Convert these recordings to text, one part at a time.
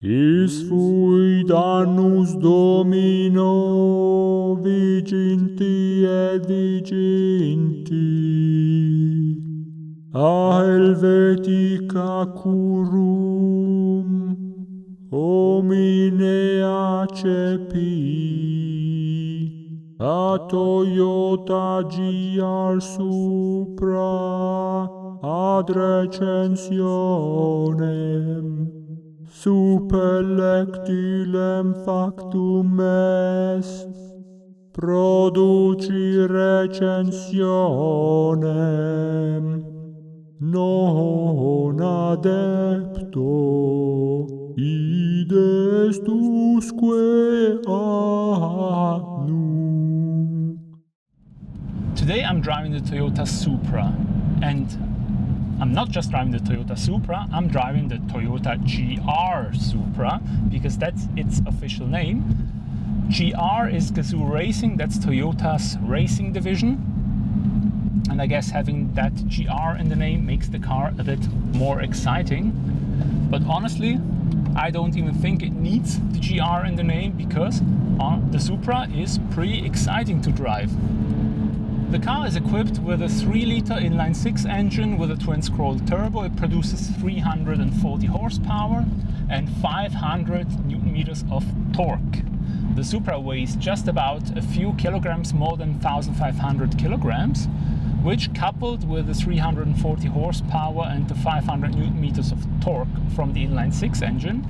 Is fuit annus Domino viginti et viginti, a Helvetica curum homine accepi, a Toyota GR Supra ad recensionem, supellectilem factum est, produci recensionem, non adepto, id est usque annum. Today I'm driving the Toyota Supra, and I'm not just driving the Toyota Supra, I'm driving the Toyota GR Supra, because that's its official name. GR is Gazoo Racing, that's Toyota's racing division. And I guess having that GR in the name makes the car a bit more exciting. But honestly, I don't even think it needs the GR in the name, because the Supra is pretty exciting to drive. The car is equipped with a 3-liter inline-6 engine with a twin-scroll turbo. It produces 340 horsepower and 500 Newton-meters of torque. The Supra weighs just about a few kilograms more than 1,500 kilograms, which, coupled with the 340 horsepower and the 500 Newton-meters of torque from the inline-6 engine,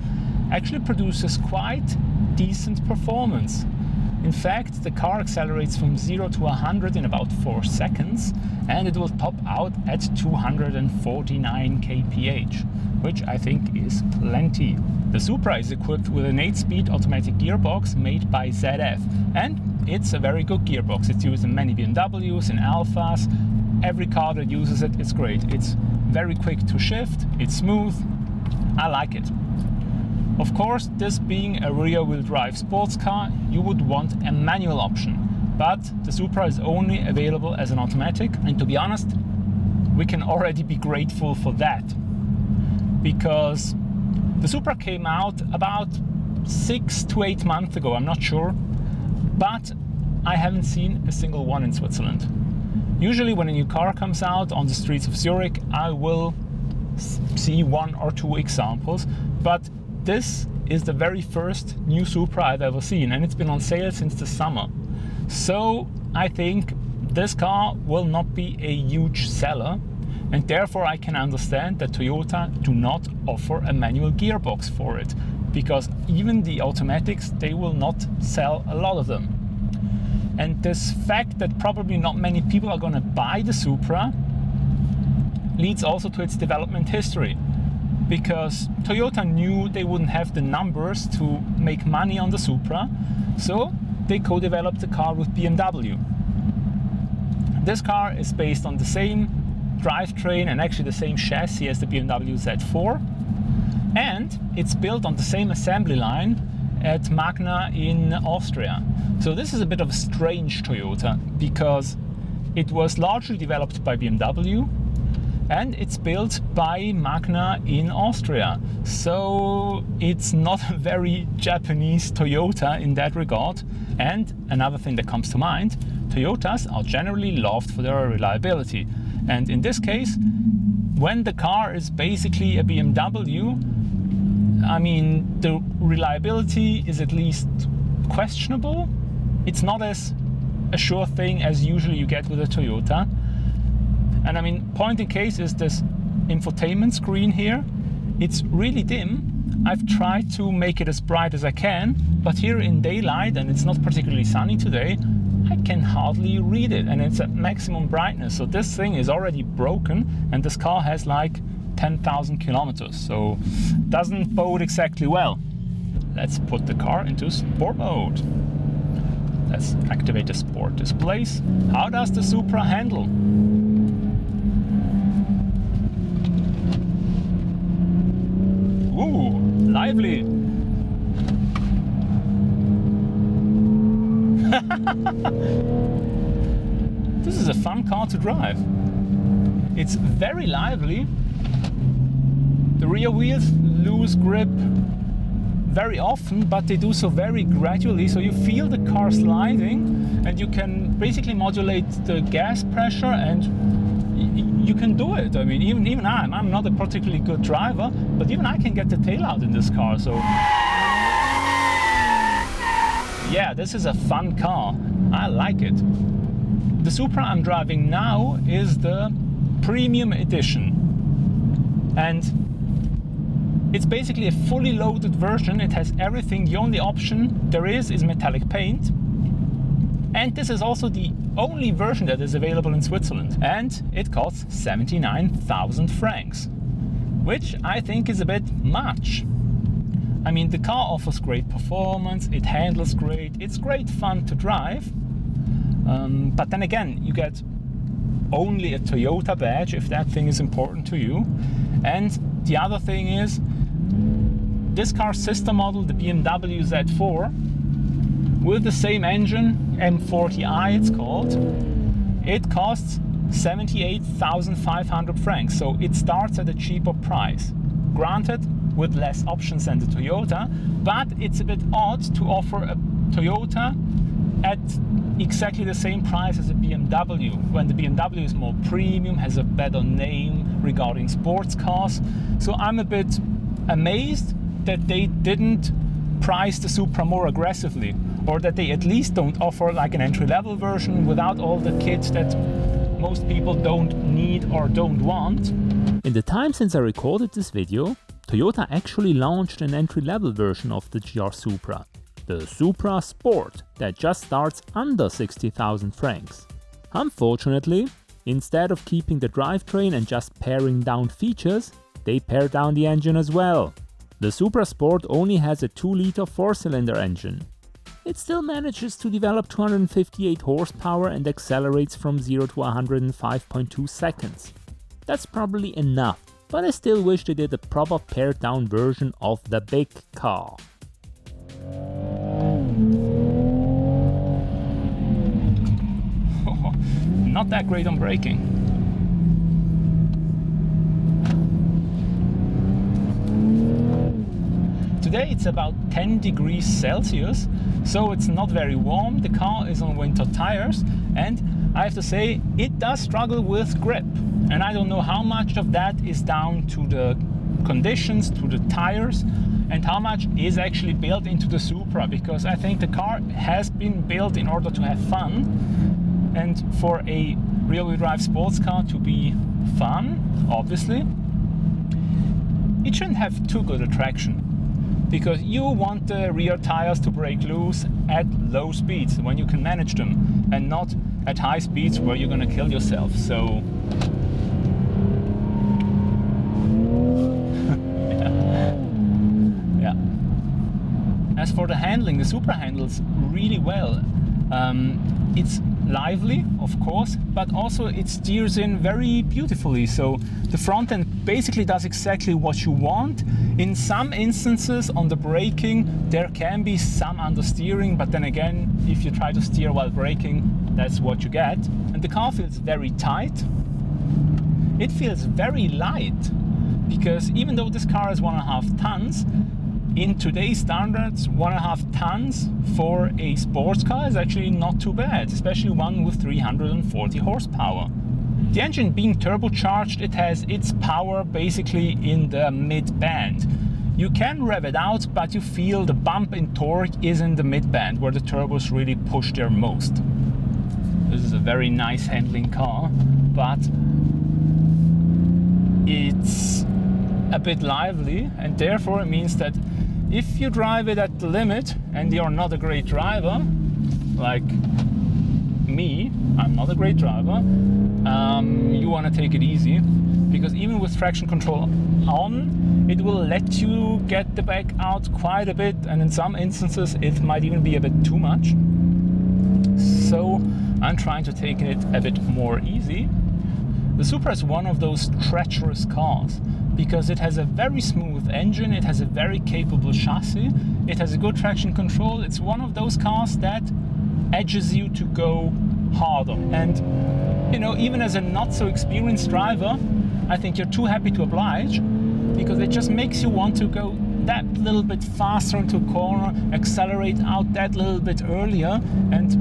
actually produces quite decent performance. In fact, the car accelerates from 0 to 100 in about 4 seconds, and it will top out at 249 kph, which I think is plenty. The Supra is equipped with an 8-speed automatic gearbox made by ZF, and it's a very good gearbox. It's used in many BMWs, in Alphas. Every car that uses it is great. It's very quick to shift, it's smooth. I like it. Of course, this being a rear-wheel drive sports car, you would want a manual option, but the Supra is only available as an automatic, and to be honest, we can already be grateful for that, because the Supra came out about 6 to 8 months ago, I'm not sure, but I haven't seen a single one in Switzerland. Usually when a new car comes out on the streets of Zurich, I will see 1 or 2 examples, but this is the very first new Supra I've ever seen, and it's been on sale since the summer. So I think this car will not be a huge seller, and therefore I can understand that Toyota do not offer a manual gearbox for it, because even the automatics, they will not sell a lot of them. And this fact that probably not many people are going to buy the Supra leads also to its development history, because Toyota knew they wouldn't have the numbers to make money on the Supra, so they co-developed the car with BMW. This car is based on the same drivetrain and actually the same chassis as the BMW Z4, and it's built on the same assembly line at Magna in Austria. So this is a bit of a strange Toyota, because it was largely developed by BMW and it's built by Magna in Austria. So it's not a very Japanese Toyota in that regard. And another thing that comes to mind, Toyotas are generally loved for their reliability. And in this case, when the car is basically a BMW, I mean, the reliability is at least questionable. It's not as a sure thing as usually you get with a Toyota. And I mean, point in case is this infotainment screen here. It's really dim. I've tried to make it as bright as I can, but here in daylight, and it's not particularly sunny today, I can hardly read it, and it's at maximum brightness. So this thing is already broken, and this car has like 10,000 kilometers, so doesn't bode exactly well. Let's put the car into sport mode. Let's activate the sport displays. How does the Supra handle? Ooh, lively! This is a fun car to drive. It's very lively. The rear wheels lose grip very often, but they do so very gradually, so you feel the car sliding, and you can basically modulate the gas pressure, and you can do it. I mean, even I'm not a particularly good driver, but even I can get the tail out in this car. So yeah, this is a fun car. I like it. The Supra I'm driving now is the premium edition, and it's basically a fully loaded version. It has everything. The only option there is metallic paint. And this is also the only version that is available in Switzerland. And it costs 79,000 francs, which I think is a bit much. I mean, the car offers great performance, it handles great, it's great fun to drive. But then again, you get only a Toyota badge if that thing is important to you. And the other thing is, this car's sister model, the BMW Z4, with the same engine, M40i it's called, it costs 78,500 francs. So it starts at a cheaper price. Granted, with less options than the Toyota, but it's a bit odd to offer a Toyota at exactly the same price as a BMW, when the BMW is more premium, has a better name regarding sports cars. So I'm a bit amazed that they didn't price the Supra more aggressively, or that they at least don't offer like an entry-level version without all the kit that most people don't need or don't want. In the time since I recorded this video, Toyota actually launched an entry-level version of the GR Supra, the Supra Sport, that just starts under 60,000 francs. Unfortunately, instead of keeping the drivetrain and just paring down features, they pare down the engine as well. The Supra Sport only has a 2-liter 4-cylinder engine. It still manages to develop 258 horsepower and accelerates from 0 to 100 in 5.2 seconds. That's probably enough, but I still wish they did a proper pared down version of the big car. Not that great on braking. Today it's about 10 degrees Celsius, so it's not very warm. The car is on winter tires, and I have to say it does struggle with grip. And I don't know how much of that is down to the conditions, to the tires, and how much is actually built into the Supra, because I think the car has been built in order to have fun, and for a rear-wheel drive sports car to be fun, obviously, it shouldn't have too good a traction, because you want the rear tires to break loose at low speeds when you can manage them, and not at high speeds where you're gonna kill yourself. So yeah. As for the handling, the Supra handles really well. It's lively, of course, but also it steers in very beautifully. So the front end basically does exactly what you want. In some instances on the braking, there can be some understeering, but then again, if you try to steer while braking, that's what you get. And the car feels very tight. It feels very light, because even though this car is 1.5 tons, in today's standards, 1.5 tons for a sports car is actually not too bad, especially one with 340 horsepower. The engine being turbocharged, it has its power basically in the mid-band. You can rev it out, but you feel the bump in torque is in the mid-band, where the turbos really push their most. This is a very nice handling car, but it's a bit lively, and therefore it means that if you drive it at the limit and you're not a great driver, like me, I'm not a great driver, you want to take it easy, because even with traction control on, it will let you get the back out quite a bit, and in some instances it might even be a bit too much. So I'm trying to take it a bit more easy. The Supra is one of those treacherous cars, because it has a very smooth engine, it has a very capable chassis, it has a good traction control. It's one of those cars that edges you to go harder. And you know, even as a not so experienced driver, I think you're too happy to oblige, because it just makes you want to go that little bit faster into a corner, accelerate out that little bit earlier, and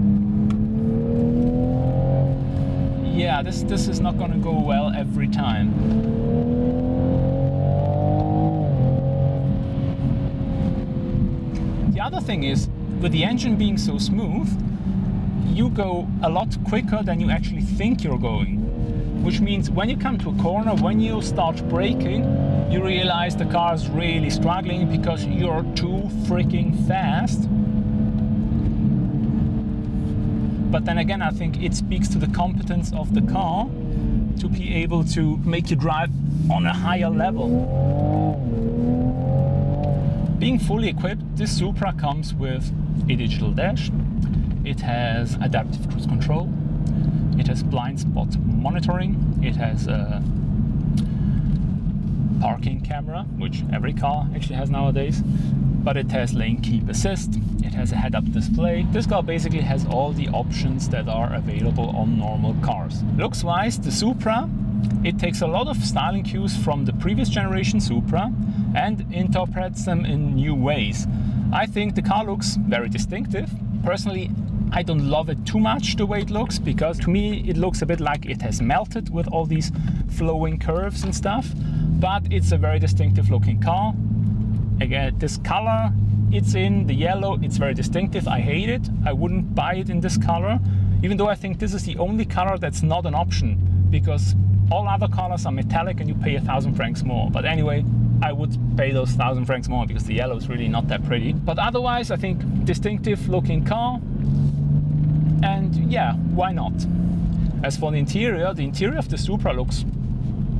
yeah, this is not going to go well every time. The other thing is, with the engine being so smooth, you go a lot quicker than you actually think you're going. Which means when you come to a corner, when you start braking, you realize the car is really struggling because you're too freaking fast. But then again, I think it speaks to the competence of the car to be able to make you drive on a higher level. Being fully equipped, this Supra comes with a digital dash. It has adaptive cruise control. It has blind spot monitoring. It has a parking camera, which every car actually has nowadays. But it has lane keep assist. It has a head-up display. This car basically has all the options that are available on normal cars. Looks-wise, the Supra, it takes a lot of styling cues from the previous generation Supra and interprets them in new ways. I think the car looks very distinctive. Personally, I don't love it too much the way it looks, because to me it looks a bit like it has melted with all these flowing curves and stuff, but it's a very distinctive looking car. Again, this color it's in, the yellow, it's very distinctive. I hate it. I wouldn't buy it in this color, even though I think this is the only color that's not an option, because all other colors are metallic and you pay 1,000 francs more. But anyway, I would pay those 1,000 francs more because the yellow is really not that pretty. But otherwise, I think distinctive looking car. And yeah, why not? As for the interior of the Supra looks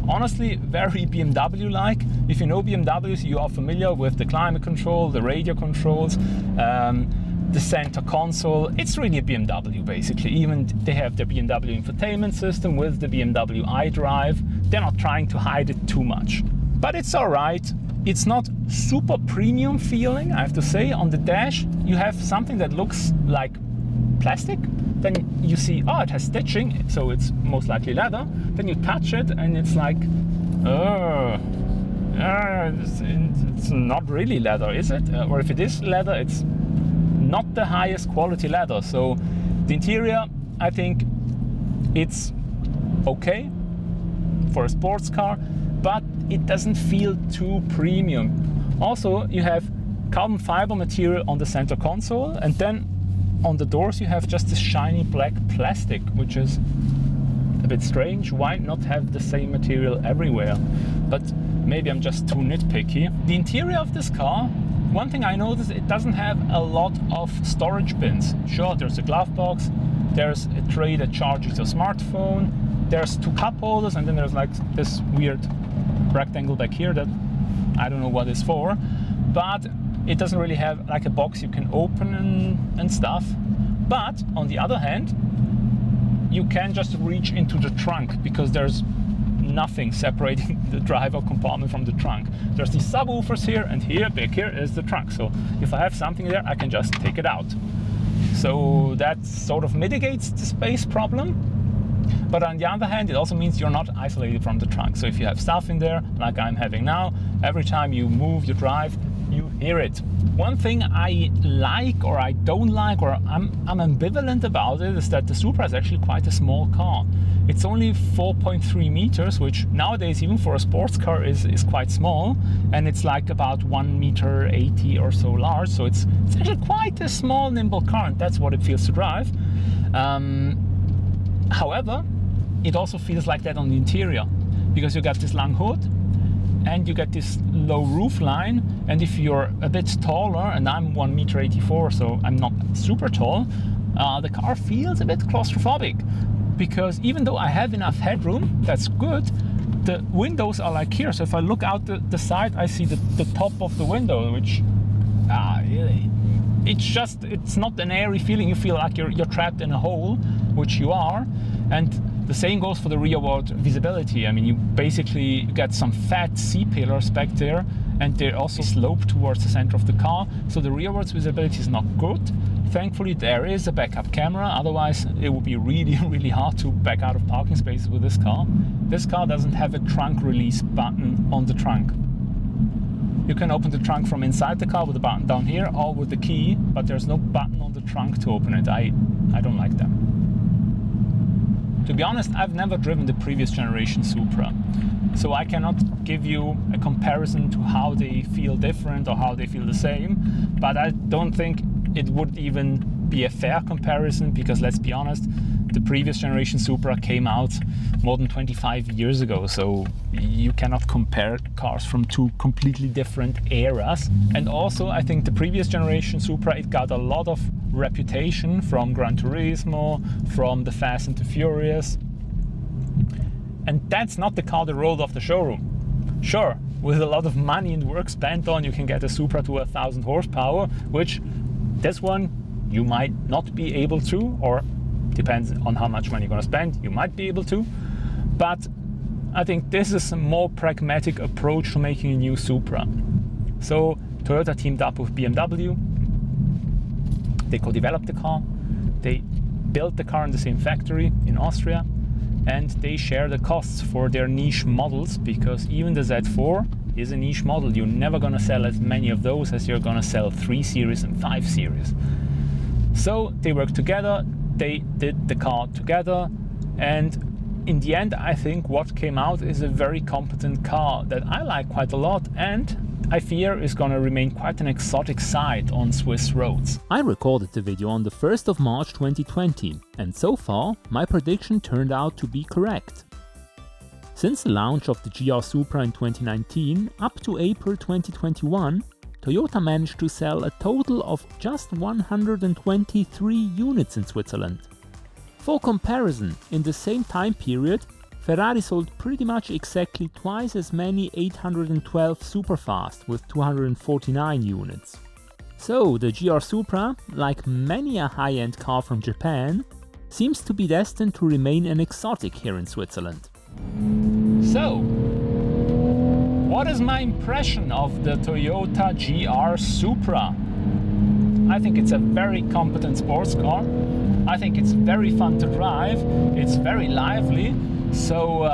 honestly very BMW-like. If you know BMWs, you are familiar with the climate control, the radio controls, the center console. It's really a BMW basically. Even they have their BMW infotainment system with the BMW iDrive. They're not trying to hide it too much. But it's all right. It's not super premium feeling, I have to say. On the dash, you have something that looks like plastic. Then you see, oh, it has stitching, so it's most likely leather. Then you touch it and it's like, it's not really leather, is it? Or if it is leather, it's not the highest quality leather. So the interior, I think it's okay for a sports car, but it doesn't feel too premium. Also, you have carbon fiber material on the center console, and then on the doors you have just this shiny black plastic, which is a bit strange. Why not have the same material everywhere? But maybe I'm just too nitpicky. The interior of this car, one thing I noticed, it doesn't have a lot of storage bins. Sure, there's a glove box, there's a tray that charges your smartphone, there's 2 cup holders, and then there's like this weird rectangle back here that I don't know what it's for, but it doesn't really have like a box you can open and stuff. But on the other hand, you can just reach into the trunk because there's nothing separating the driver compartment from the trunk. There's these subwoofers here, and here, back here is the trunk. So if I have something there, I can just take it out. So that sort of mitigates the space problem. But on the other hand, it also means you're not isolated from the trunk. So if you have stuff in there, like I'm having now, every time you move, you drive, you hear it. One thing I like or I don't like, or I'm ambivalent about it, is that the Supra is actually quite a small car. It's only 4.3 meters, which nowadays even for a sports car is quite small, and it's like about 1.80 meter or so large. So it's actually quite a small, nimble car, and that's what it feels to drive. However, it also feels like that on the interior, because you got this long hood and you get this low roof line, and if you're a bit taller, and I'm 1.84 meter, so I'm not super tall, the car feels a bit claustrophobic, because even though I have enough headroom, that's good, the windows are like here. So if I look out the side, I see the top of the window, which it's not an airy feeling. You feel like you're trapped in a hole, which you are. And the same goes for the rearward visibility. I mean, you basically get some fat C-pillars back there, and they also slope towards the center of the car, so the rearwards visibility is not good. Thankfully, there is a backup camera, otherwise it would be really, really hard to back out of parking spaces with this car. This car doesn't have a trunk release button on the trunk. You can open the trunk from inside the car with a button down here or with the key, but there's no button on the trunk to open it. I don't like that. To be honest, I've never driven the previous generation Supra, so I cannot give you a comparison to how they feel different or how they feel the same, but I don't think it would even be a fair comparison, because let's be honest, the previous generation Supra came out more than 25 years ago, so you cannot compare cars from two completely different eras. And also, I think the previous generation Supra, it got a lot of reputation from Gran Turismo, from the Fast and the Furious, and that's not the car that rolled off the showroom. Sure, with a lot of money and work spent on, you can get a Supra to 1,000 horsepower, which this one you might not be able to, or depends on how much money you're going to spend, you might be able to. But I think this is a more pragmatic approach to making a new Supra. So Toyota teamed up with BMW, they co-developed the car, they built the car in the same factory in Austria, and they share the costs for their niche models, because even the Z4 is a niche model. You're never going to sell as many of those as you're going to sell 3 Series and 5 Series. So they worked together, they did the car together, and in the end I think what came out is a very competent car that I like quite a lot, and I fear is going to remain quite an exotic sight on Swiss roads. I recorded the video on the 1st of March 2020, and so far my prediction turned out to be correct. Since the launch of the GR Supra in 2019 up to April 2021, Toyota managed to sell a total of just 123 units in Switzerland. For comparison, in the same time period, Ferrari sold pretty much exactly twice as many 812 Superfast with 249 units. So the GR Supra, like many a high-end car from Japan, seems to be destined to remain an exotic here in Switzerland. So, what is my impression of the Toyota GR Supra? I think it's a very competent sports car. I think it's very fun to drive. It's very lively. So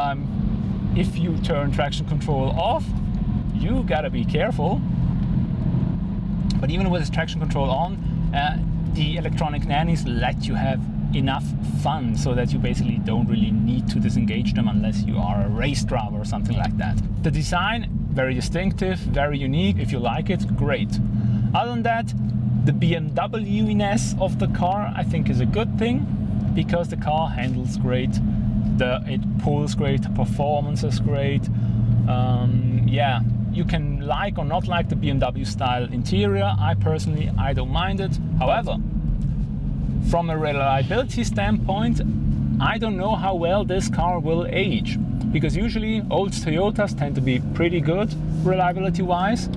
if you turn traction control off, you gotta be careful. But even with traction control on, the electronic nannies let you have enough fun so that you basically don't really need to disengage them unless you are a race driver or something like that. The design, very distinctive, very unique. If you like it, great. Other than that, the BMW-ness of the car I think is a good thing, because the car handles great, it pulls great, the performance is great. Yeah, you can like or not like the BMW style interior. I personally don't mind it. However, from a reliability standpoint, I don't know how well this car will age, because usually old Toyotas tend to be pretty good reliability wise.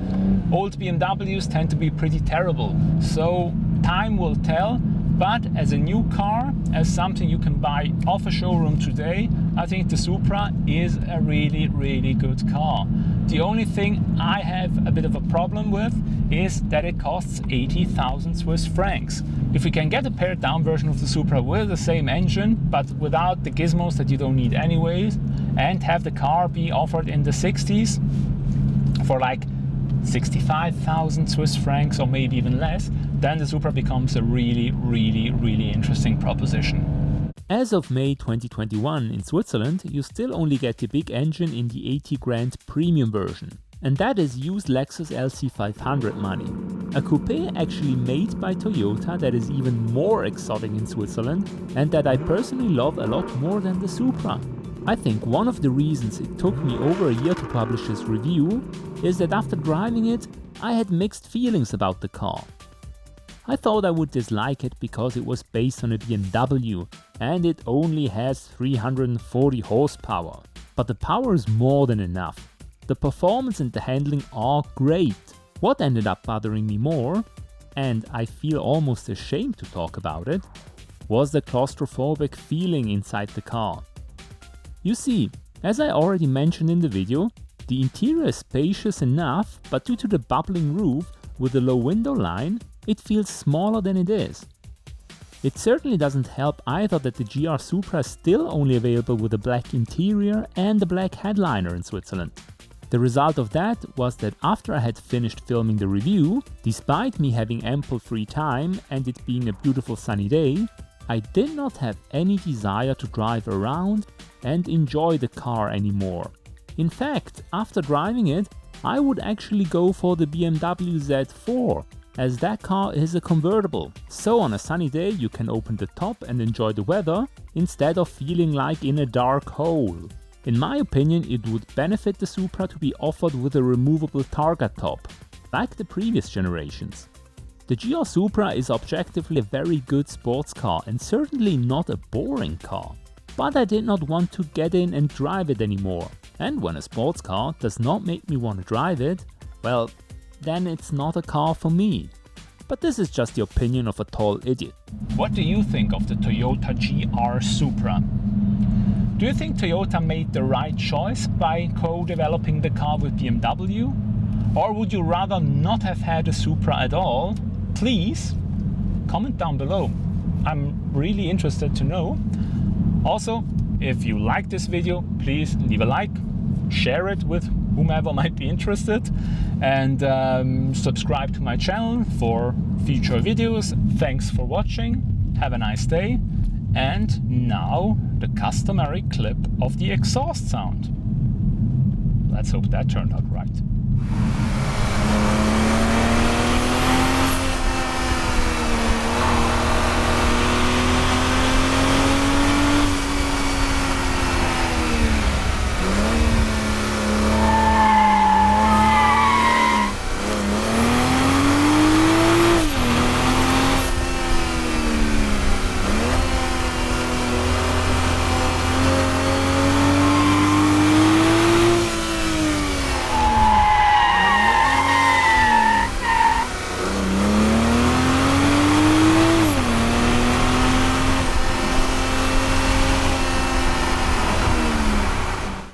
Old BMWs tend to be pretty terrible. So time will tell, but as a new car, as something you can buy off a showroom today, I think the Supra is a really, really good car. The only thing I have a bit of a problem with is that it costs 80,000 Swiss francs. If we can get a pared down version of the Supra with the same engine, but without the gizmos that you don't need anyways, and have the car be offered in the 60s for like 65,000 Swiss francs or maybe even less, then the Supra becomes a really, really, really interesting proposition. As of May 2021 in Switzerland, you still only get the big engine in the 80 grand premium version. And that is used Lexus LC500 money. A coupe actually made by Toyota that is even more exotic in Switzerland, and that I personally love a lot more than the Supra. I think one of the reasons it took me over a year to publish this review is that after driving it, I had mixed feelings about the car. I thought I would dislike it because it was based on a BMW and it only has 340 horsepower. But the power is more than enough. The performance and the handling are great. What ended up bothering me more, and I feel almost ashamed to talk about it, was the claustrophobic feeling inside the car. You see, as I already mentioned in the video, the interior is spacious enough, but due to the bubbling roof with the low window line, it feels smaller than it is. It certainly doesn't help either that the GR Supra is still only available with a black interior and a black headliner in Switzerland. The result of that was that after I had finished filming the review, despite me having ample free time and it being a beautiful sunny day, I did not have any desire to drive around and enjoy the car anymore. In fact, after driving it, I would actually go for the BMW Z4, as that car is a convertible. So on a sunny day you can open the top and enjoy the weather, instead of feeling like in a dark hole. In my opinion, it would benefit the Supra to be offered with a removable targa top, like the previous generations. The GR Supra is objectively a very good sports car and certainly not a boring car. But I did not want to get in and drive it anymore. And when a sports car does not make me want to drive it, well, then it's not a car for me. But this is just the opinion of a tall idiot. What do you think of the Toyota GR Supra? Do you think Toyota made the right choice by co-developing the car with BMW? Or would you rather not have had a Supra at all? Please comment down below. I'm really interested to know. Also, if you like this video, please leave a like, share it with whomever might be interested, and subscribe to my channel for future videos. Thanks for watching, have a nice day, and now the customary clip of the exhaust sound. Let's hope that turned out right.